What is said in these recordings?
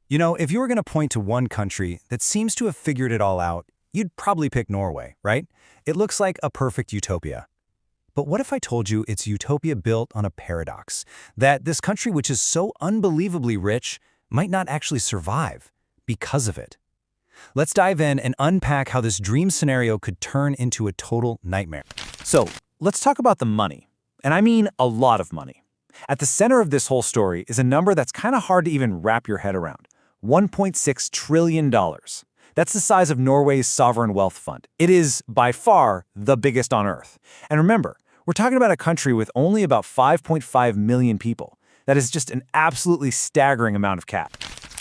You know, if you were going to point to one country that seems to have figured it all out, you'd probably pick Norway, right? It looks like a perfect utopia. But what if I told you it's utopia built on a paradox? That this country, which is so unbelievably rich, might not actually survive because of it. Let's dive in and unpack how this dream scenario could turn into a total nightmare. So, let's talk about the money. And I mean a lot of money. At the center of this whole story is a number that's kind of hard to even wrap your head around. $1.6 trillion. That's the size of Norway's sovereign wealth fund. It is, by far, the biggest on Earth. And remember, we're talking about a country with only about 5.5 million people. That is just an absolutely staggering amount of cash.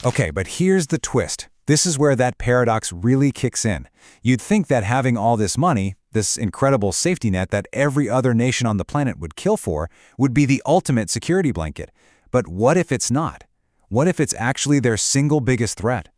Okay, but here's the twist. This is where that paradox really kicks in. You'd think that having all this money, this incredible safety net that every other nation on the planet would kill for, would be the ultimate security blanket. But what if it's not? What if it's actually their single biggest threat?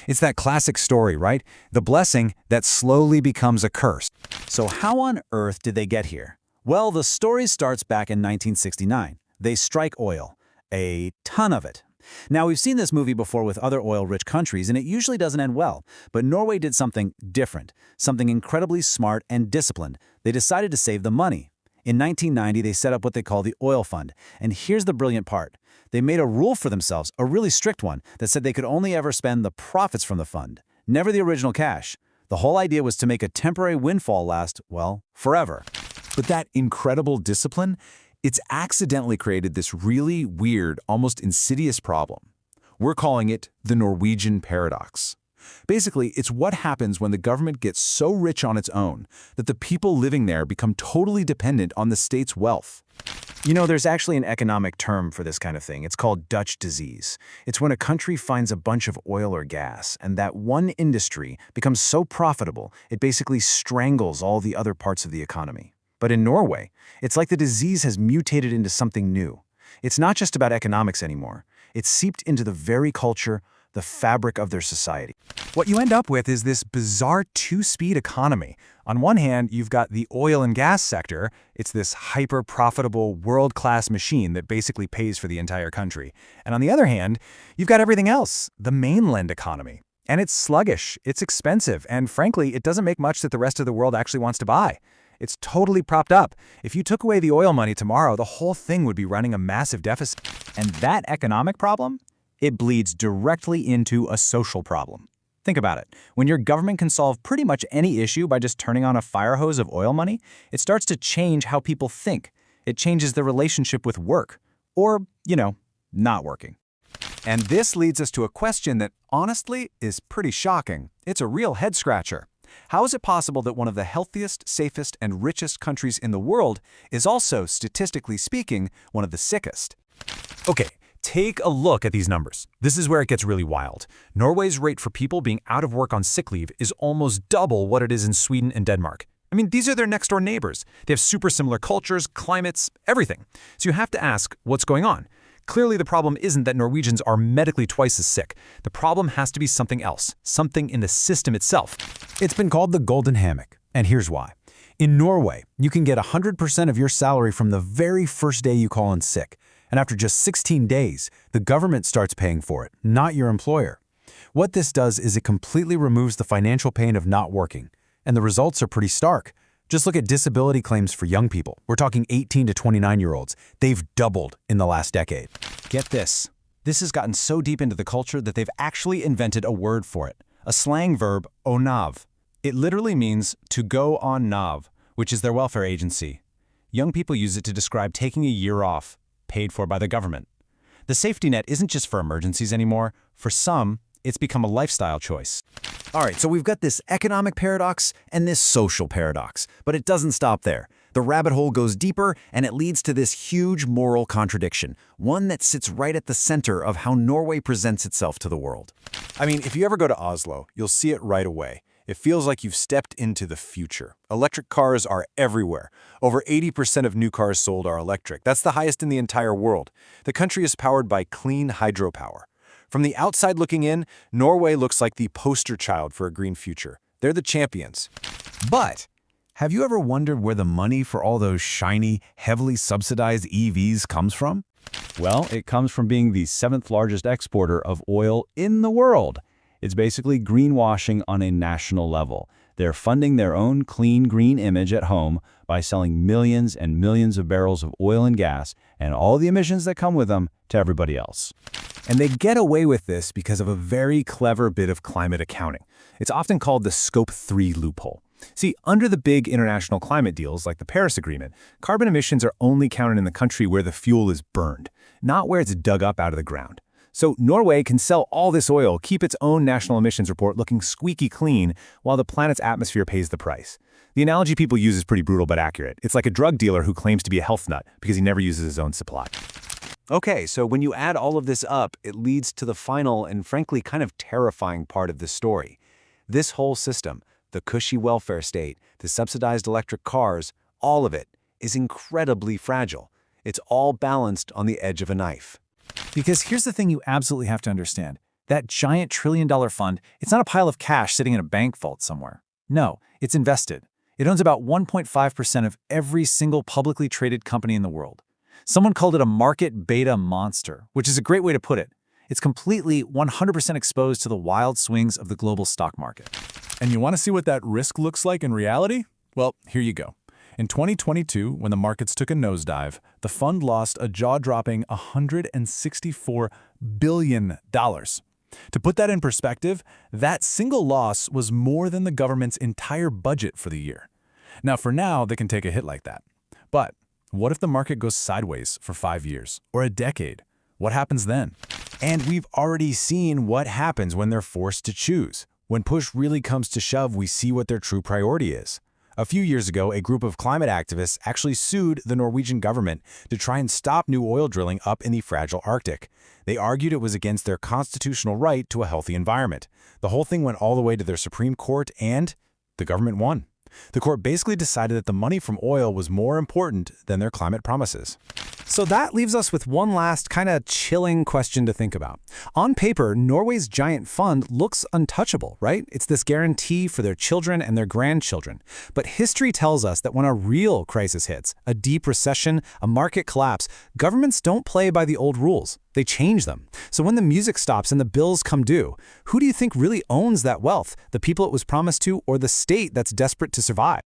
It's that classic story, right? The blessing that slowly becomes a curse. So how on earth did they get here? Well, the story starts back in 1969. They strike oil. A ton of it. Now, we've seen this movie before with other oil-rich countries, and it usually doesn't end well. But Norway did something different, something incredibly smart and disciplined. They decided to save the money. In 1990, they set up what they call the oil fund. And here's the brilliant part. They made a rule for themselves, a really strict one, that said they could only ever spend the profits from the fund, never the original cash. The whole idea was to make a temporary windfall last, well, forever. But that incredible discipline, it's accidentally created this really weird, almost insidious problem. We're calling it the Norwegian Paradox. Basically, it's what happens when the government gets so rich on its own that the people living there become totally dependent on the state's wealth. You know, there's actually an economic term for this kind of thing. It's called Dutch disease. It's when a country finds a bunch of oil or gas, and that one industry becomes so profitable, it basically strangles all the other parts of the economy. But in Norway, it's like the disease has mutated into something new. It's not just about economics anymore. It's seeped into the very culture, the fabric of their society. What you end up with is this bizarre two-speed economy. On one hand, you've got the oil and gas sector. It's this hyper-profitable, world-class machine that basically pays for the entire country. And on the other hand, you've got everything else, the mainland economy. And it's sluggish, it's expensive, and frankly, it doesn't make much that the rest of the world actually wants to buy. It's totally propped up. If you took away the oil money tomorrow, the whole thing would be running a massive deficit. And that economic problem? It bleeds directly into a social problem. Think about it. When your government can solve pretty much any issue by just turning on a fire hose of oil money, it starts to change how people think. It changes their relationship with work. Or, not working. And this leads us to a question that, honestly, is pretty shocking. It's a real head-scratcher. How is it possible that one of the healthiest, safest, and richest countries in the world is also, statistically speaking, one of the sickest? Okay, take a look at these numbers. This is where it gets really wild. Norway's rate for people being out of work on sick leave is almost double what it is in Sweden and Denmark. I mean, these are their next-door neighbors. They have super similar cultures, climates, everything. So you have to ask, what's going on? Clearly, the problem isn't that Norwegians are medically twice as sick. The problem has to be something else, something in the system itself. It's been called the golden hammock, and here's why. In Norway, you can get 100% of your salary from the very first day you call in sick. And after just 16 days, the government starts paying for it, not your employer. What this does is it completely removes the financial pain of not working. And the results are pretty stark. Just look at disability claims for young people. We're talking 18 to 29-year-olds. They've doubled in the last decade. Get this. This has gotten so deep into the culture that they've actually invented a word for it, a slang verb, å Nav. It literally means to go on Nav, which is their welfare agency. Young people use it to describe taking a year off, paid for by the government. The safety net isn't just for emergencies anymore. For some, it's become a lifestyle choice. All right, so we've got this economic paradox and this social paradox, but it doesn't stop there. The rabbit hole goes deeper, and it leads to this huge moral contradiction, one that sits right at the center of how Norway presents itself to the world. I mean, if you ever go to Oslo, you'll see it right away. It feels like you've stepped into the future. Electric cars are everywhere. Over 80% of new cars sold are electric. That's the highest in the entire world. The country is powered by clean hydropower. From the outside looking in, Norway looks like the poster child for a green future. They're the champions. But have you ever wondered where the money for all those shiny, heavily subsidized EVs comes from? Well, it comes from being the seventh largest exporter of oil in the world. It's basically greenwashing on a national level. They're funding their own clean green image at home by selling millions and millions of barrels of oil and gas and all the emissions that come with them to everybody else. And they get away with this because of a very clever bit of climate accounting. It's often called the Scope 3 loophole. See, under the big international climate deals like the Paris Agreement, carbon emissions are only counted in the country where the fuel is burned, not where it's dug up out of the ground. So Norway can sell all this oil, keep its own national emissions report looking squeaky clean, while the planet's atmosphere pays the price. The analogy people use is pretty brutal but accurate. It's like a drug dealer who claims to be a health nut because he never uses his own supply. Okay, so when you add all of this up, it leads to the final and frankly kind of terrifying part of the story. This whole system, the cushy welfare state, the subsidized electric cars, all of it is incredibly fragile. It's all balanced on the edge of a knife. Because here's the thing you absolutely have to understand. That giant trillion-dollar fund, it's not a pile of cash sitting in a bank vault somewhere. No, it's invested. It owns about 1.5% of every single publicly traded company in the world. Someone called it a market beta monster, which is a great way to put it. It's completely 100% exposed to the wild swings of the global stock market. And you want to see what that risk looks like in reality? Well, here you go. In 2022, when the markets took a nosedive, the fund lost a jaw-dropping $164 billion. To put that in perspective, that single loss was more than the government's entire budget for the year. Now, for now, they can take a hit like that. But what if the market goes sideways for 5 years or a decade? What happens then? And we've already seen what happens when they're forced to choose. When push really comes to shove, we see what their true priority is. A few years ago, a group of climate activists actually sued the Norwegian government to try and stop new oil drilling up in the fragile Arctic. They argued it was against their constitutional right to a healthy environment. The whole thing went all the way to their Supreme Court, and the government won. The court basically decided that the money from oil was more important than their climate promises. So that leaves us with one last kind of chilling question to think about. On paper, Norway's giant fund looks untouchable, right? It's this guarantee for their children and their grandchildren. But history tells us that when a real crisis hits, a deep recession, a market collapse, governments don't play by the old rules. They change them. So when the music stops and the bills come due, who do you think really owns that wealth? The people it was promised to, or the state that's desperate to survive?